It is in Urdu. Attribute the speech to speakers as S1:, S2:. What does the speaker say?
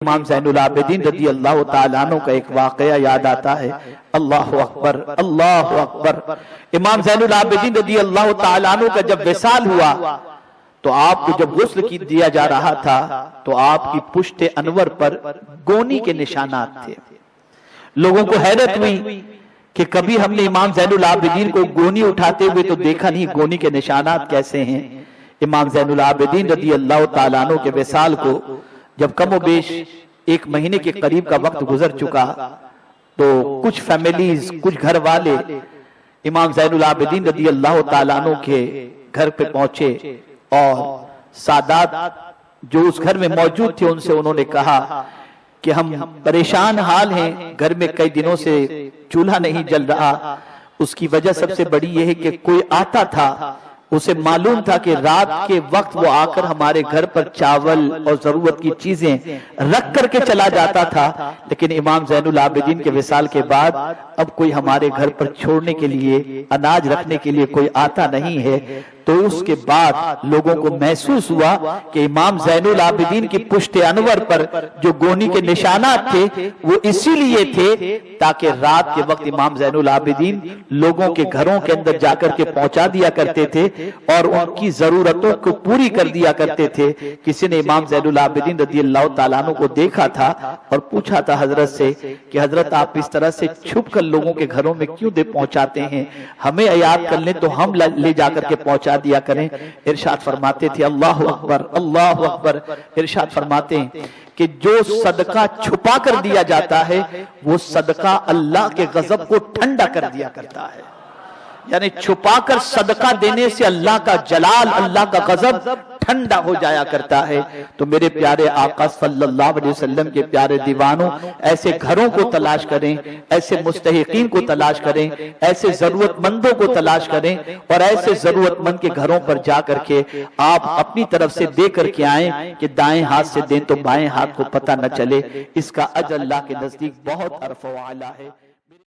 S1: امام زین العابدین رضی اللہ تعالیٰ عنہ کا ایک واقعہ یاد آتا ہے۔ اللہ اکبر، اللہ اکبر۔ امام زین العابدین رضی اللہ تعالیٰ عنہ کا جب وصال ہوا تو آپ کو جب غسل کی دیا جا رہا تھا تو آپ کی پشت انور پر گونی کے نشانات تھے۔ لوگوں کو حیرت ہوئی کہ کبھی ہم نے امام زین العابدین کو گونی اٹھاتے ہوئے تو دیکھا نہیں، گونی کے نشانات کیسے ہیں؟ امام زین العابدین رضی اللہ تعالیٰ عنہ کے وصال کو جب کم و بیش 1 مہینے کے قریب کا وقت گزر چکا تو کچھ فیملیز، کچھ گھر والے امام زین العابدین رضی اللہ تعالیٰ عنہ کے گھر پہ پہنچے اور سادات جو اس گھر میں موجود تھے ان سے انہوں نے کہا کہ ہم پریشان حال ہیں، گھر میں کئی دنوں سے چولہا نہیں جل رہا۔ اس کی وجہ سب سے بڑی یہ ہے کہ کوئی آتا تھا، اسے معلوم تھا کہ رات کے وقت وہ آ کر ہمارے گھر پر چاول اور ضرورت کی چیزیں رکھ کر کے چلا جاتا تھا، لیکن امام زین العابدین کے وصال کے بعد اب کوئی ہمارے گھر پر چھوڑنے کے لیے، اناج رکھنے کے لیے کوئی آتا نہیں ہے۔ تو اس کے بعد لوگوں کو محسوس ہوا کہ امام زین العابدین کی پشت انور پر جو گونی کے نشانات تھے وہ اسی لیے تھے تاکہ رات کے وقت امام زین العابدین لوگوں کے گھروں کے اندر جا کر کے پہنچا دیا کرتے تھے اور ان کی ضرورتوں کو پوری کر دیا کرتے تھے۔ کسی نے امام زین العابدین رضی اللہ تعالیٰ عنہ کو دیکھا تھا اور پوچھا تھا حضرت سے کہ حضرت آپ اس طرح سے چھپ کر لوگوں کے گھروں میں کیوں دے پہنچاتے ہیں؟ ہمیں عیاد کر لیں تو ہم لے جا کر کے پہنچا دیا کریں۔ ارشاد فرماتے تھے اللہ اکبر، اللہ اکبر۔ ارشاد فرماتے ہیں کہ جو صدقہ چھپا کر دیا جاتا ہے وہ صدقہ اللہ کے غضب کو ٹھنڈا کر دیا کرتا ہے۔ یعنی چھپا کر صدقہ دینے سے اللہ کا جلال، اللہ کا غضب ٹھنڈا ہو جایا کرتا ہے۔ تو میرے پیارے آقا صلی اللہ علیہ وسلم کے پیارے دیوانوں، ایسے گھروں کو تلاش کریں، ایسے مستحقین کو تلاش کریں، ایسے ضرورت مندوں کو تلاش کریں اور ایسے ضرورت مند کے گھروں پر جا کر کے آپ اپنی طرف سے دے کر کے آئیں کہ دائیں ہاتھ سے دیں تو بائیں ہاتھ کو پتہ نہ چلے۔ اس کا اجر اللہ کے نزدیک بہت عرف و اعلیٰ ہے۔